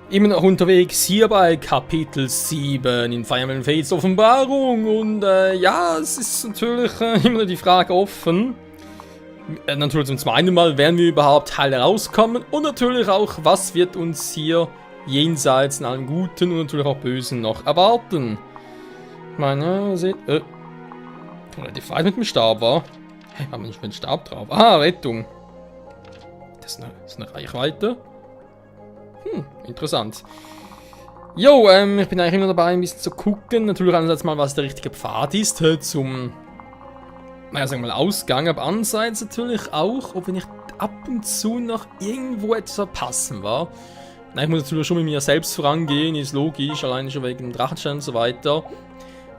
Immer noch unterwegs hier bei Kapitel 7 in Fire Emblem Fates Offenbarung und ja, es ist natürlich immer noch die Frage offen. Natürlich zum einen Mal, werden wir überhaupt heil rauskommen und natürlich auch, was wird uns hier jenseits in allem Guten und natürlich auch Bösen noch erwarten. Ich meine, seht, relativ weit mit dem Stab war. Hä, haben wir nicht mit dem Stab drauf? Ah, Rettung. Das ist eine Reichweite. Interessant. Jo, ich bin eigentlich immer dabei, ein bisschen zu gucken. Natürlich einerseits mal, was der richtige Pfad ist, zum, naja, sagen wir mal, Ausgang. Aber andererseits natürlich auch, ob wir nicht ab und zu noch irgendwo etwas verpassen war. Na, ich muss natürlich schon mit mir selbst vorangehen, ist logisch, alleine schon wegen dem Drachenstein und so weiter.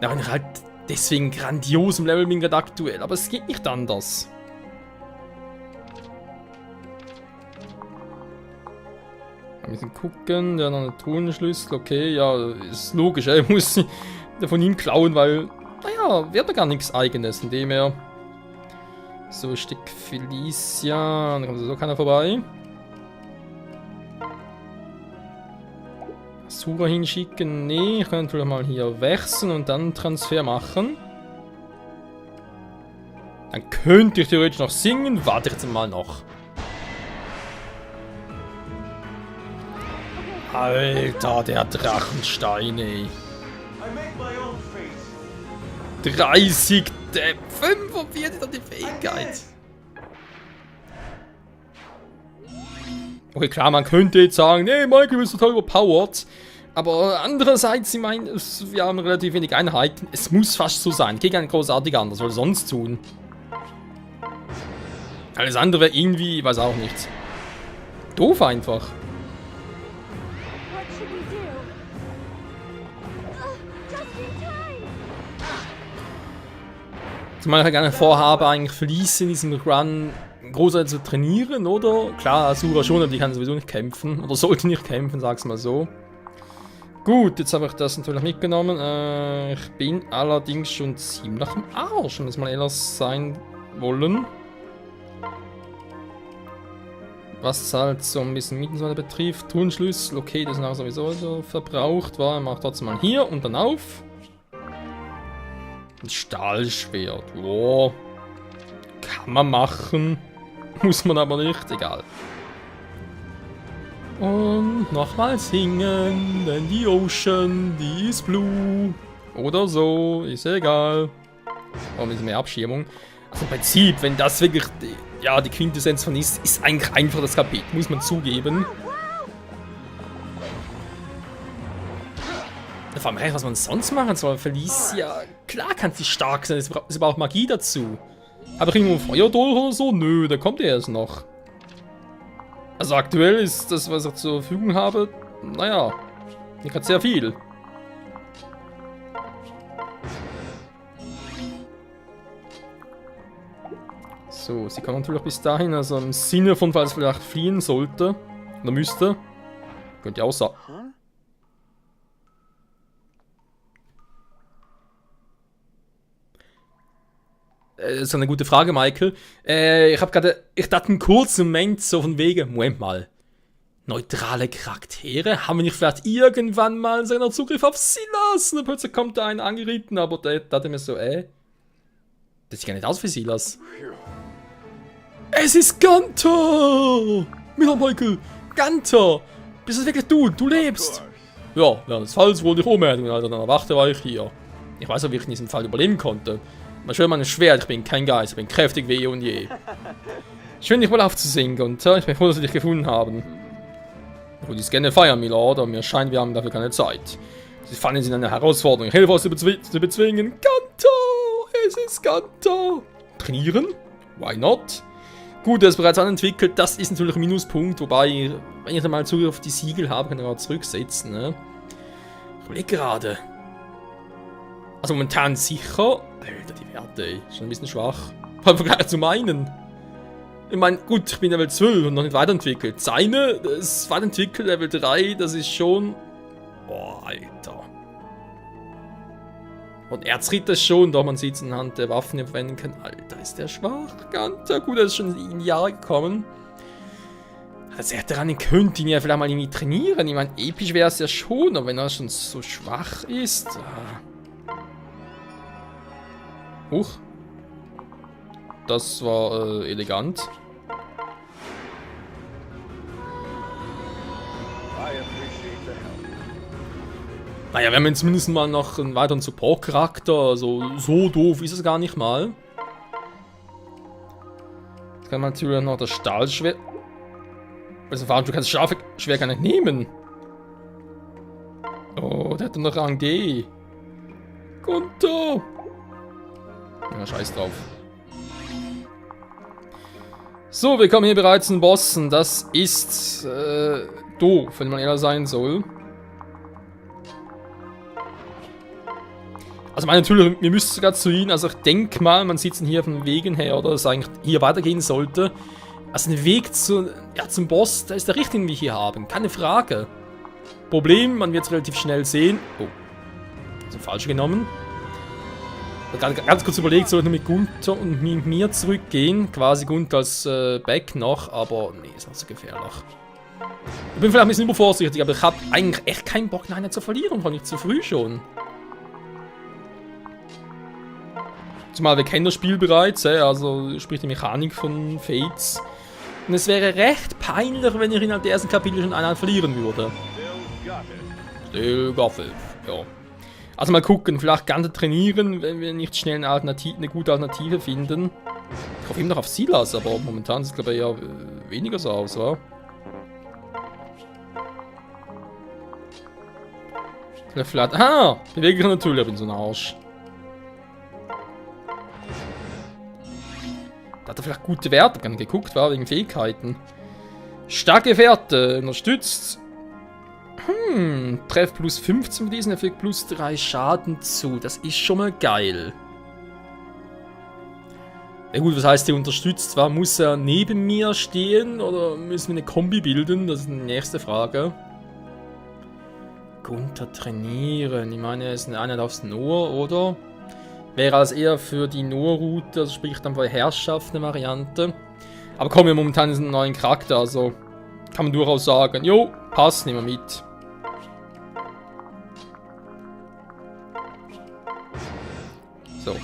Ja, wenn ich halt deswegen grandios im Level bin gerade aktuell, aber es geht nicht anders. Ein bisschen gucken, der hat noch einen Truhenschlüssel, okay, ja, ist logisch, ich muss von ihm klauen, weil, naja, wird da gar nichts Eigenes, indem er so Stück Felicia, da kommt so keiner vorbei. Asura hinschicken, nee, ich kann natürlich mal hier wechseln und dann Transfer machen. Dann könnte ich theoretisch noch singen, warte jetzt mal noch. Alter, der Drachenstein, ey. 30, 45 hat die Fähigkeit. Okay, klar, man könnte jetzt sagen, nee, Michael, du bist total überpowered. Aber andererseits, ich meine, wir haben relativ wenig Einheiten. Es muss fast so sein. Geht gar nicht großartig anders, was soll sonst tun? Alles andere wäre irgendwie, ich weiß auch nicht. Doof einfach. Zumal ich ja gerne vorhabe, eigentlich Felice in diesem Run großartig zu trainieren, oder? Klar, Asura schon, aber die kann sowieso nicht kämpfen. Oder sollte nicht kämpfen, sag's mal so. Gut, jetzt habe ich das natürlich mitgenommen. Ich bin allerdings schon ziemlich am Arsch, wenn wir es mal ehrlich sein wollen. Was halt so ein bisschen Mietensäule betrifft. Turnschlüssel, okay, das ist auch sowieso so verbraucht. War, macht trotzdem mal hier und dann auf. Ein Stahlschwert. Oh. Kann man machen. Muss man aber nicht. Egal. Und nochmal singen. Denn die Ocean, die ist blue. Oder so. Ist egal. Oh, ein bisschen mehr Abschirmung. Also im Prinzip, wenn das wirklich die Quintessenz von ist eigentlich einfach das Kapitel. Muss man zugeben. Vor allem, was man sonst machen soll. Felicia, klar kann sie stark sein, es braucht Magie dazu. Aber irgendwo ein Feuerdolch oder so? Nö, da kommt er erst noch. Also aktuell ist das, was ich zur Verfügung habe, naja, ich hat sehr viel. So, sie kann natürlich bis dahin, also im Sinne von, falls vielleicht fliehen sollte, oder müsste, könnte ja auch sagen. Das ist eine gute Frage, Michael. Ich dachte einen kurzen Moment so von wegen, Moment mal. Neutrale Charaktere? Haben wir nicht vielleicht irgendwann mal seinen Zugriff auf Silas? Und plötzlich kommt da einer angeritten, aber der dachte mir so, das sieht gar nicht aus wie Silas. Es ist Gunther! Michael, Gunther! Bist das wirklich du? Du lebst! Ja, während des Falls wurde ich ohnmächtig, also dann erwachte war ich hier. Ich weiß auch, wie ich in diesem Fall überleben konnte. Mal schön mein Schwert, ich bin kein Geist, ich bin kräftig wie eh und je. Schön, dich wohl aufzusingen und ich bin froh, dass wir dich gefunden haben. Ich würde dies gerne feiern, Milord, aber mir scheint, wir haben dafür keine Zeit. Sie fallen in eine Herausforderung, ich helfe euch zu bezwingen. Gunther! Es ist Gunther! Trainieren? Why not? Gut, er ist bereits anentwickelt, das ist natürlich ein Minuspunkt, wobei, wenn ich dann mal Zugriff auf die Siegel habe, kann ich auch zurücksetzen, ne? Ich überlege gerade. Also momentan sicher. Alter, die Werte, ey. Schon ein bisschen schwach. Im Vergleich zu meinen. Ich meine, gut, ich bin Level 12 und noch nicht weiterentwickelt. Seine, das ist weiterentwickelt, Level 3, das ist schon... Boah, Alter. Und Erzritter schon, doch man sieht es anhand der Waffen, die er verwenden kann. Alter, ist der schwach. Gunther, gut, er ist schon in Jahre gekommen. Das daran könnte ihn ja vielleicht mal irgendwie trainieren. Ich meine, episch wäre es ja schon, aber wenn er schon so schwach ist. Huch. Das war elegant. Naja, wir haben jetzt zumindest mal noch einen weiteren Support-Charakter. Also so doof ist es gar nicht mal. Jetzt kann man natürlich noch das Stahlschwert. Also vor allem, du kannst das Stahlschwert gar nicht nehmen. Oh, der hat dann noch Rang G. Gunther! Ja, scheiß drauf. So, wir kommen hier bereits zum Bossen. Das ist doof, wenn man ehrlich sein soll. Also meine natürlich, wir müssen sogar zu ihnen, also ich denke mal, man sieht es hier von den Wegen her, oder dass es eigentlich hier weitergehen sollte. Also ein Weg zum Boss, da ist der richtige, den wir hier haben, keine Frage. Problem, man wird es relativ schnell sehen. Oh, also falsch genommen. Ganz kurz überlegt, soll ich nur mit Gunther und mit mir zurückgehen, quasi Gunther als Back noch, aber nee, ist nicht so gefährlich. Ich bin vielleicht ein bisschen übervorsichtig, aber ich habe eigentlich echt keinen Bock, einen zu verlieren, fand ich zu früh schon. Zumal wir kennen das Spiel bereits, also sprich die Mechanik von Fates. Und es wäre recht peinlich, wenn ich innerhalb der ersten Kapitel schon einen verlieren würde. Still Gothel, ja. Also mal gucken, vielleicht ganz trainieren, wenn wir nicht schnell eine gute Alternative finden. Ich hoffe immer noch auf Silas, aber momentan sieht es glaube ich eher weniger so aus, oder? Vielleicht, bewege ich natürlich, ich bin so ein Arsch. Da hat er vielleicht gute Werte, ich habe geguckt, war wegen Fähigkeiten. Starke Werte, unterstützt. Treff plus 15 mit diesem Effekt plus 3 Schaden zu. Das ist schon mal geil. Ja gut, was heißt der unterstützt? Zwar muss er neben mir stehen oder müssen wir eine Kombi bilden? Das ist die nächste Frage. Gunther trainieren. Ich meine, er ist eine Einheit aufs Noah, oder? Wäre als eher für die Noah-Route, also sprich dann bei Herrschaft eine Variante. Aber kommen wir momentan in einen neuen Charakter, also kann man durchaus sagen, jo, passt, nehmen wir mit. So.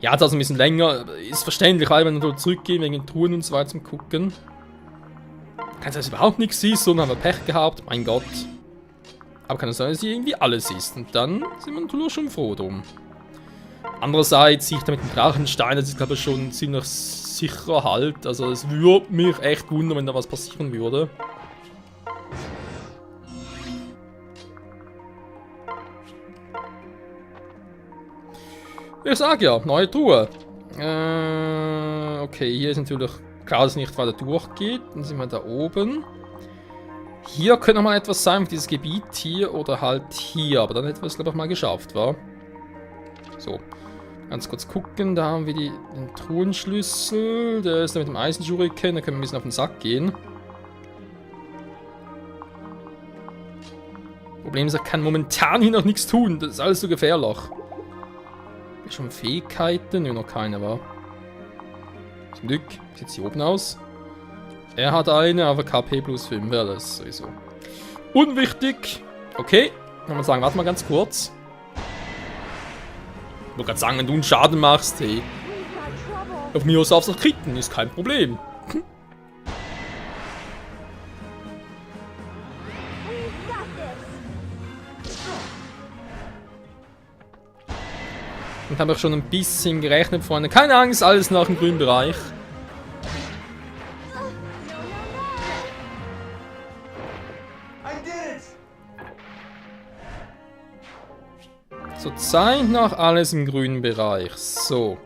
Ja, das ist also ein bisschen länger, ist verständlich, weil wir natürlich zurückgehen wegen den Truhen und so weiter zum Gucken. Kann sein, dass überhaupt nichts ist, sondern haben wir Pech gehabt, mein Gott. Aber kann es sein, dass hier irgendwie alles ist und dann sind wir natürlich schon froh drum. Andererseits sehe ich da mit dem Drachenstein, das ist glaube ich schon ziemlich sicher halt. Also es würde mich echt wundern, wenn da was passieren würde. Ich sag ja, neue Truhe. Okay, hier ist natürlich klar, dass es nicht weiter durchgeht. Dann sind wir da oben. Hier könnte noch mal etwas sein, dieses Gebiet hier oder halt hier. Aber dann hätten wir es glaube ich mal geschafft, wa? So. Ganz kurz gucken, da haben wir den Truhenschlüssel. Der ist da mit dem Eisenschuriken, da können wir ein bisschen auf den Sack gehen. Problem ist, er kann momentan hier noch nichts tun, das ist alles so gefährlich. Ist schon Fähigkeiten? Nö, noch keine, war. Zum Glück, wie sieht es hier oben aus? Er hat eine, aber KP plus 5, ja, das ist sowieso unwichtig. Okay, kann man sagen, warte mal ganz kurz. Ich wollte gerade sagen, wenn du einen Schaden machst, hey. Auf mir aus aufs Kritten, ist kein Problem. Und habe ich schon ein bisschen gerechnet, Freunde. Keine Angst, alles nach dem grünen Bereich. Zurzeit noch alles im grünen Bereich. So.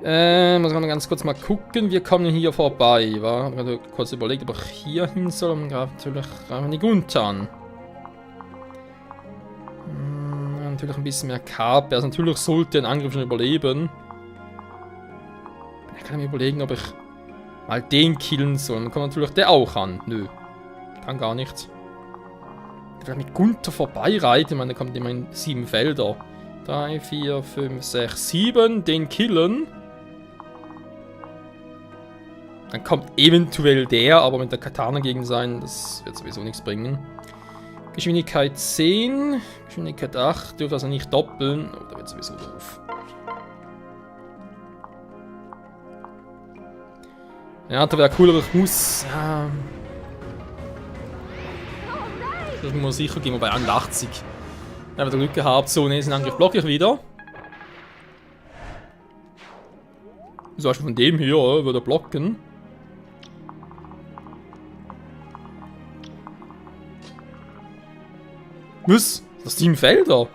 Muss man ganz kurz mal gucken. Wir kommen hier vorbei. Ich habe kurz überlegt, ob ich hier hin soll. Und natürlich greifen wir die Gunther an. Natürlich ein bisschen mehr KP. Also natürlich sollte ein Angriff schon überleben. Ich kann mir überlegen, ob ich mal den killen soll. Dann kommt natürlich der auch an. Nö. Kann gar nichts. Vielleicht mit Gunther vorbeireiten. Ich meine, da kommt immer in 7 Felder. 3, 4, 5, 6, 7. Den killen. Dann kommt eventuell der, aber mit der Katana gegen sein, das wird sowieso nichts bringen. Geschwindigkeit 10, Geschwindigkeit 8, dürfte also nicht doppeln. Oh, da wird sowieso doof. Ja, da wäre cooler, ich muss... Ja... Das muss sicher gehen, wobei 81. Da haben wir Glück gehabt. So, nächsten Angriff blocke ich wieder. So, also von dem hier würde er blocken. Was? Das Team Felder?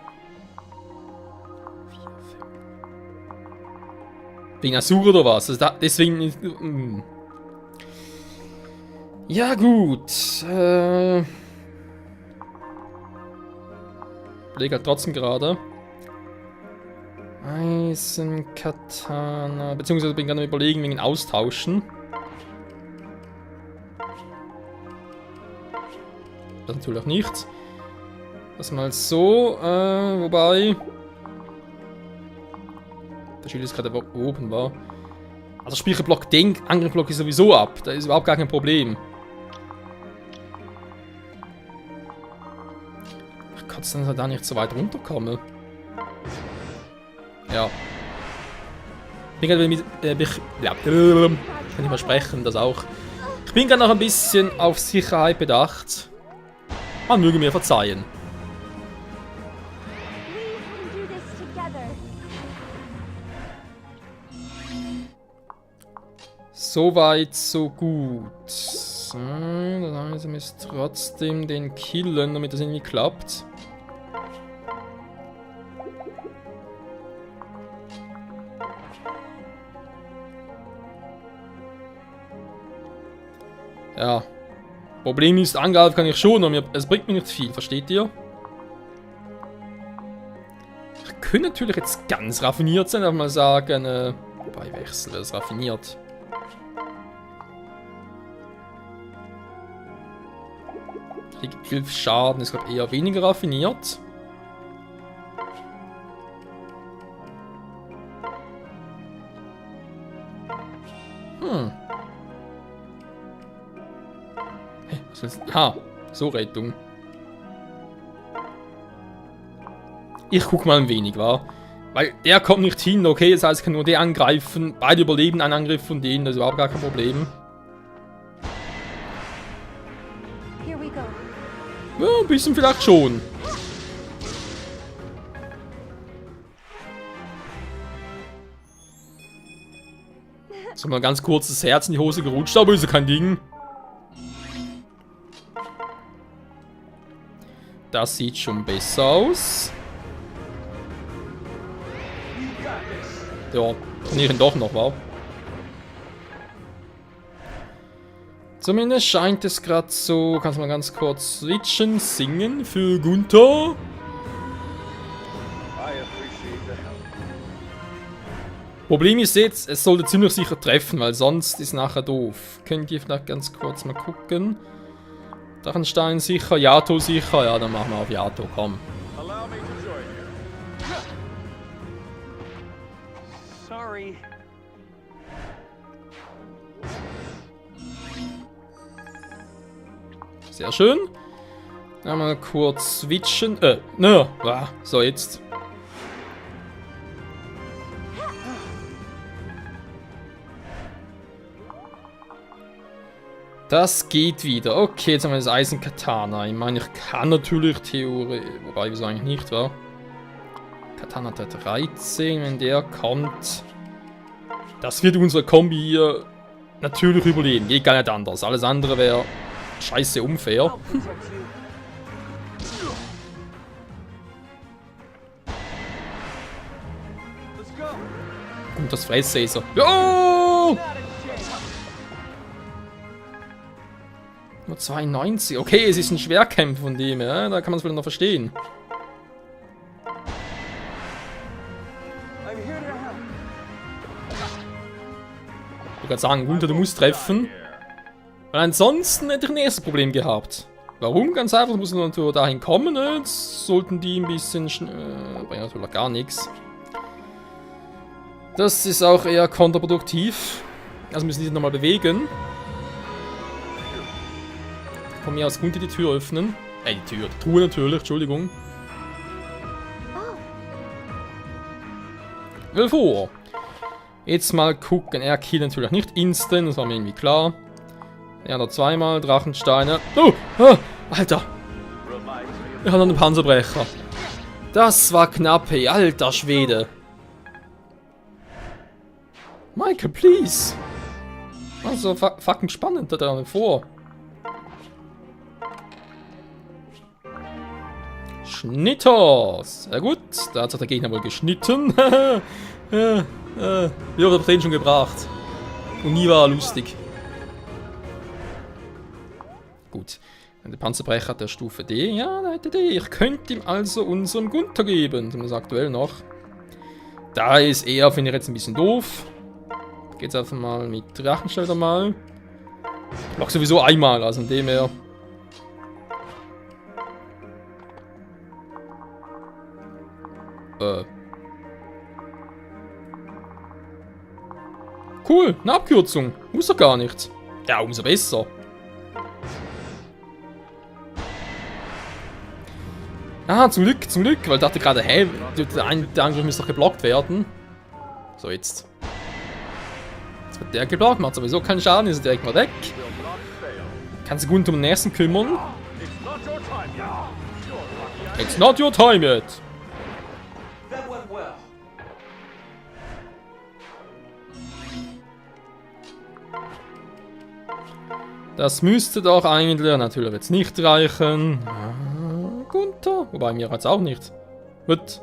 Wegen Azur oder was? Also deswegen... Ja gut. Leg halt trotzdem gerade. Eisenkatana. Beziehungsweise bin ich gerade überlegen wegen Austauschen. Das natürlich auch nicht. Das mal so. Wobei. Der Schild ist gerade oben war. Also Speicherblock, den Angriffblock ist sowieso ab. Da ist überhaupt gar kein Problem. Ach Gott, dass er da nicht so weit runterkomme. Ja. Ich bin gerade mit. Ja, kann ich mal sprechen, das auch. Ich bin gerade noch ein bisschen auf Sicherheit bedacht. Man möge mir verzeihen. Soweit, so gut. So, das heißt, wir müssen trotzdem den killen, damit das irgendwie klappt. Ja. Problem ist, angreifen kann ich schon, aber es bringt mir nicht viel, versteht ihr? Ich könnte natürlich jetzt ganz raffiniert sein, aber mal sagen, wobei wechseln, das ist raffiniert. Krieg 11 Schaden, ist glaube eher weniger raffiniert. Hey, was willst du? Ha, so Rettung. Ich guck mal ein wenig, wa? Weil der kommt nicht hin, okay, das heißt, ich kann nur den angreifen. Beide überleben einen Angriff von denen, das ist überhaupt gar kein Problem. Ja, ein bisschen vielleicht schon. So mal ganz kurz das Herz in die Hose gerutscht, aber ist ja kein Ding. Das sieht schon besser aus. Ja, trainieren doch noch, wa? Zumindest scheint es gerade so. Kannst du mal ganz kurz switchen, singen für Gunther. Problem ist jetzt, es sollte ziemlich sicher treffen, weil sonst ist nachher doof. Könnt ihr vielleicht ganz kurz mal gucken. Drachenstein sicher, Yato sicher. Ja, dann machen wir auf Yato, komm. Sorry. Sehr schön. Dann mal kurz switchen. So jetzt. Das geht wieder. Okay, jetzt haben wir das Eisenkatana. Ich meine, ich kann natürlich Theorie. Wobei, wieso eigentlich nicht, wa? Katana hat 13, wenn der kommt. Das wird unsere Kombi hier natürlich überleben. Geht gar nicht anders. Alles andere wäre scheiße unfair. Und das Fresse ist er. Jo! Nur 92. Okay, es ist ein Schwerkämpfer von dem, ja? Da kann man es vielleicht noch verstehen. Ich würde gerade sagen, Gunther, du musst treffen. Weil ansonsten hätte ich ein erstes Problem gehabt. Warum? Ganz einfach, du musst natürlich dahin kommen. Jetzt sollten die ein bisschen... bringen natürlich gar nichts. Das ist auch eher kontraproduktiv. Also müssen die sich nochmal bewegen. Von mir aus könnte die Tür öffnen. Die Truhe natürlich, Entschuldigung. Will vor. Jetzt mal gucken. Er killt natürlich nicht instant, das war mir irgendwie klar. Er hat zweimal Drachensteine. Oh! Ah, Alter! Er hat noch einen Panzerbrecher. Das war knapp, hey, alter Schwede. Michael, please! Also, fucking spannend, hat er da vor. Schnitters! Sehr gut, da hat sich der Gegner wohl geschnitten. Wie oft hat er den schon gebracht? Und nie war er lustig. Gut. Der Panzerbrecher der Stufe D. Ja, da hätte D. Ich könnte ihm also unseren Gunther geben. Zumindest aktuell noch. Da ist er, finde ich jetzt ein bisschen doof. Geht's einfach mal mit Drachenschleuder mal. Ich mach sowieso einmal, also in dem her. Cool, eine Abkürzung. Muss doch gar nicht. Ja, umso besser. Ah, zum Glück, weil ich dachte gerade, hey, der Angriff müsste doch geblockt werden. So, jetzt. Jetzt wird der geblockt, macht sowieso keinen Schaden, ist direkt mal weg. Kann sich gut um den nächsten kümmern. It's not your time yet. Das müsste doch eigentlich, natürlich jetzt nicht reichen. Gunther, wobei mir jetzt auch nicht. Gut.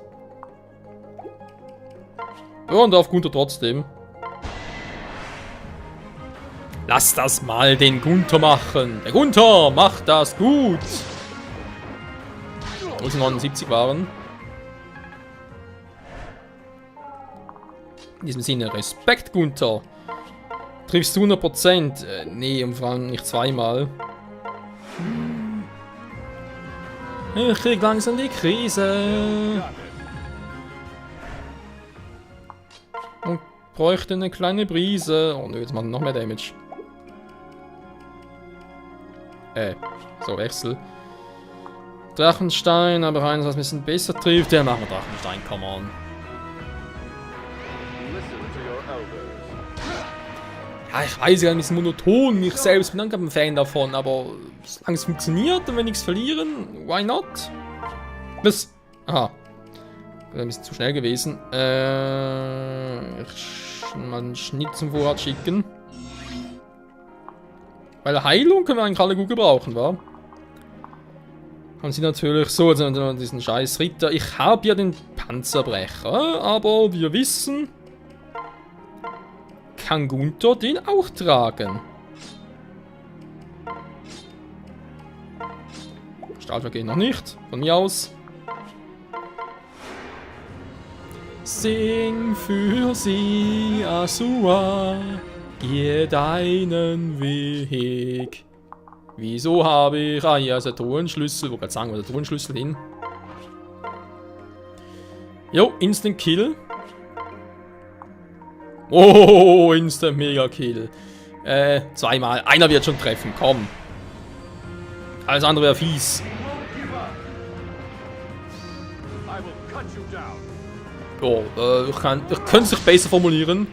Ja, und auf Gunther trotzdem. Lass das mal den Gunther machen. Der Gunther macht das gut. Wo es 79 waren. In diesem Sinne, Respekt, Gunther. Triffst du 100%? Nee, und vor allem nicht zweimal. Ich krieg langsam die Krise. Und bräuchte eine kleine Brise. Oh nö, jetzt macht er noch mehr Damage. So, Wechsel. Drachenstein, aber eines, was ein bisschen besser trifft. Ja, machen wir Drachenstein, come on. Ja, ich weiß ja, ein bisschen monoton. Ich selbst bin dann ein Fan davon, aber solange es funktioniert und wir nichts verlieren, why not? Was? Aha. Ein bisschen zu schnell gewesen. Ich mal einen Schnitt zum Vorrat schicken. Weil Heilung können wir eigentlich alle gut gebrauchen, wa? Haben sie natürlich so, also diesen scheiß Ritter. Ich habe ja den Panzerbrecher, aber wir wissen, kann Gunther den auch tragen. Stahlschlag geht noch nicht, von mir aus. Sing für sie, Asua, geh deinen Weg. Wieso habe ich... Ah, hier ist der Thronschlüssel. Wo gerade sagen, wo der Thronschlüssel hin? Jo, Instant Kill. Oh, Instant Mega Kill. Zweimal. Einer wird schon treffen, komm. Alles andere wäre fies. Oh, ich könnte es sich besser formulieren.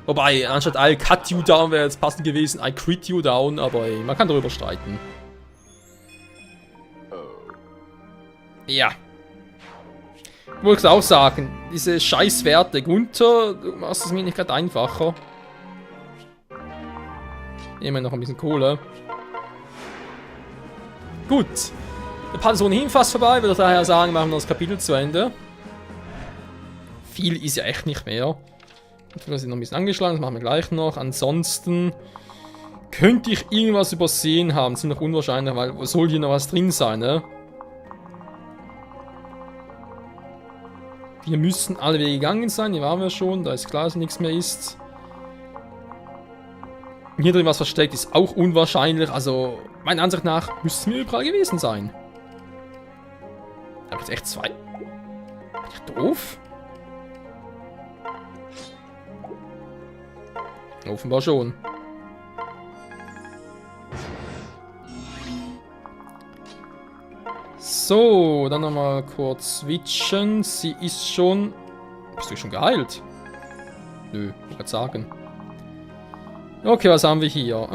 Wobei, anstatt I'll cut you down wäre jetzt passend gewesen, I crit you down, aber ey, man kann darüber streiten. Ja. Wollte ich auch sagen, diese Scheißwerte. Gunther, du machst es mir nicht gerade einfacher. Nehmen wir noch ein bisschen Kohle. Gut. Der Part ist ohnehin fast vorbei, würde ich daher sagen, machen wir das Kapitel zu Ende. Viel ist ja echt nicht mehr. Wir sind noch ein bisschen angeschlagen, das machen wir gleich noch. Ansonsten könnte ich irgendwas übersehen haben. Das ist noch unwahrscheinlich, weil soll hier noch was drin sein, ne? Wir müssen alle Wege gegangen sein, hier waren wir schon, da ist klar, dass nichts mehr ist. Hier drin was versteckt ist auch unwahrscheinlich, also meiner Ansicht nach müsste es mir überall gewesen sein. Aber jetzt echt zwei? Bin ich doof? Offenbar schon. So, dann nochmal kurz switchen. Sie ist schon... Bist du schon geheilt? Nö, ich wollte sagen. Okay, was haben wir hier?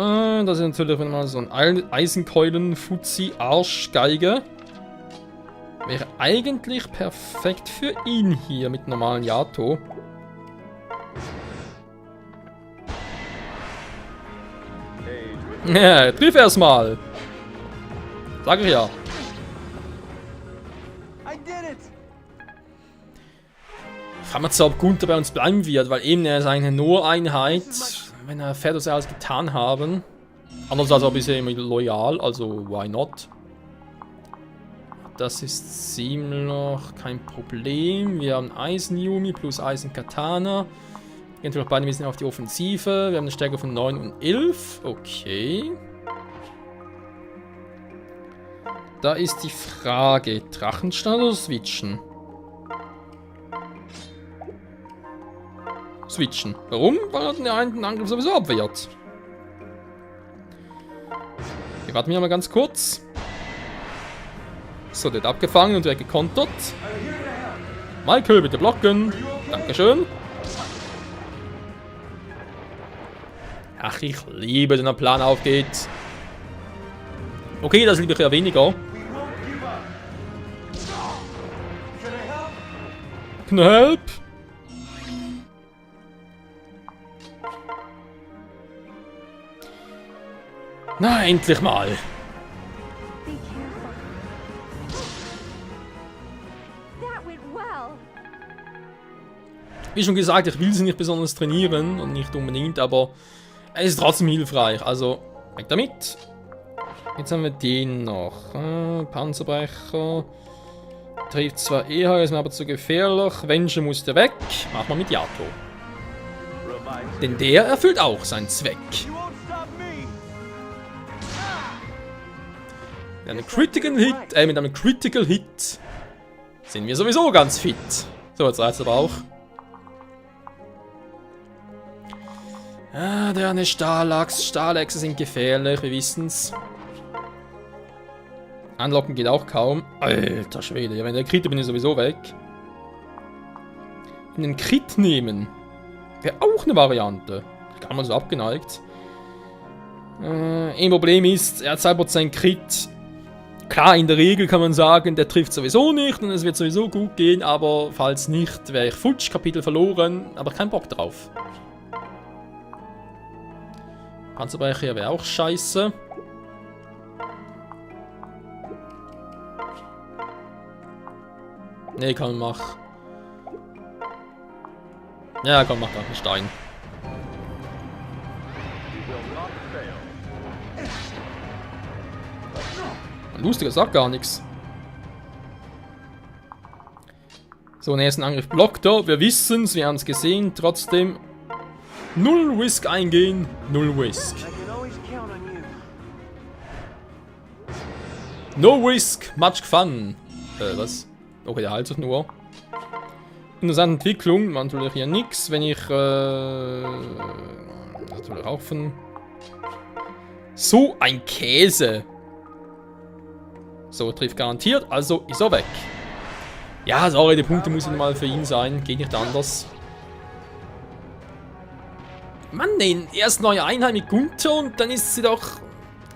Das ist natürlich mal so ein Eisenkeulen-Fuzzi-Arschgeige. Wäre eigentlich perfekt für ihn hier mit normalen Yato. Ja, triff erstmal. Sag ich ja. Ich frage mich zwar, ob Gunther bei uns bleiben wird, weil eben er ist eine Nur-Einheit. Wenn er erfährt, was er alles getan haben. Andererseits auch bisher immer loyal, also why not? Das ist ziemlich noch kein Problem. Wir haben Eisen-Yumi plus Eisen-Katana. Gehen wir noch beide ein bisschen auf die Offensive. Wir haben eine Stärke von 9 und 11. Okay. Da ist die Frage, Drachenstall oder switchen? Switchen. Warum? Weil er den einen Angriff sowieso abwehrt. Wir warten hier mal ganz kurz. So, der hat abgefangen und weggekontert. Michael, bitte blocken. Dankeschön. Ach, ich liebe, wenn der Plan aufgeht. Okay, das liebe ich ja weniger. Can I help? Na, endlich mal. Wie schon gesagt, ich will sie nicht besonders trainieren und nicht unbedingt, aber es ist trotzdem hilfreich. Also, weg damit. Jetzt haben wir den noch. Panzerbrecher. Trifft zwar eher, ist mir aber zu gefährlich. Venture muss der weg. Machen wir mit Yato. Denn der erfüllt auch seinen Zweck. Mit einem Critical Hit sind wir sowieso ganz fit. So, jetzt reizt aber auch. Ah, der eine Stahlachs. Stahlachse sind gefährlich, wir wissen's. Anlocken geht auch kaum. Alter Schwede, ja, wenn der Crit bin ich sowieso weg. Den Crit nehmen wäre auch eine Variante. Ich kann mal so abgeneigt. Ein Problem ist, er hat 2% Crit. Klar, in der Regel kann man sagen, der trifft sowieso nicht und es wird sowieso gut gehen, aber falls nicht, wäre ich futsch, Kapitel verloren, aber kein Bock drauf. Panzerbrecher wäre auch scheiße. Nee, komm, mach. Ja, komm, mach doch einen Stein. Lustiger sagt gar nichts. So, nächsten Angriff blockt er. Wir wissen es, wir haben es gesehen. Trotzdem 0 Risk eingehen, 0 Risk. No Risk, much fun. Was? Okay, der heilt sich nur. Interessante Entwicklung, man natürlich hier nichts, wenn ich natürlich auch von... So ein Käse. So, trifft garantiert, also ist er weg. Ja, sorry, die Punkte müssen mal für ihn sein, geht nicht anders. Mann, nein, erst neue Einheit mit Gunther und dann ist sie doch...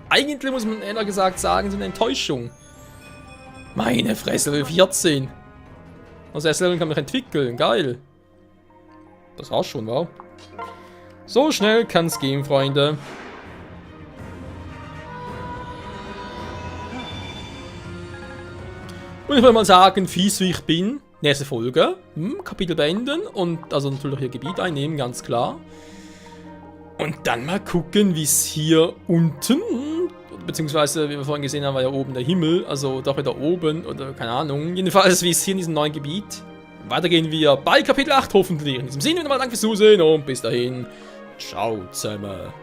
Eigentlich muss man eher gesagt sagen, so eine Enttäuschung. Meine Fresse, Level 14. Also erst Level kann mich entwickeln, geil. Das war's schon, wow. So schnell kann's gehen, Freunde. Und ich würde mal sagen, fies wie ich bin, nächste Folge, Kapitel beenden und also natürlich hier Gebiet einnehmen, ganz klar. Und dann mal gucken, wie es hier unten, beziehungsweise wie wir vorhin gesehen haben, war ja oben der Himmel, also doch wieder oben oder keine Ahnung, jedenfalls wie es hier in diesem neuen Gebiet. Weitergehen wir bei Kapitel 8 hoffentlich. In diesem Sinne, nochmal danke fürs Zusehen und bis dahin, ciao zusammen.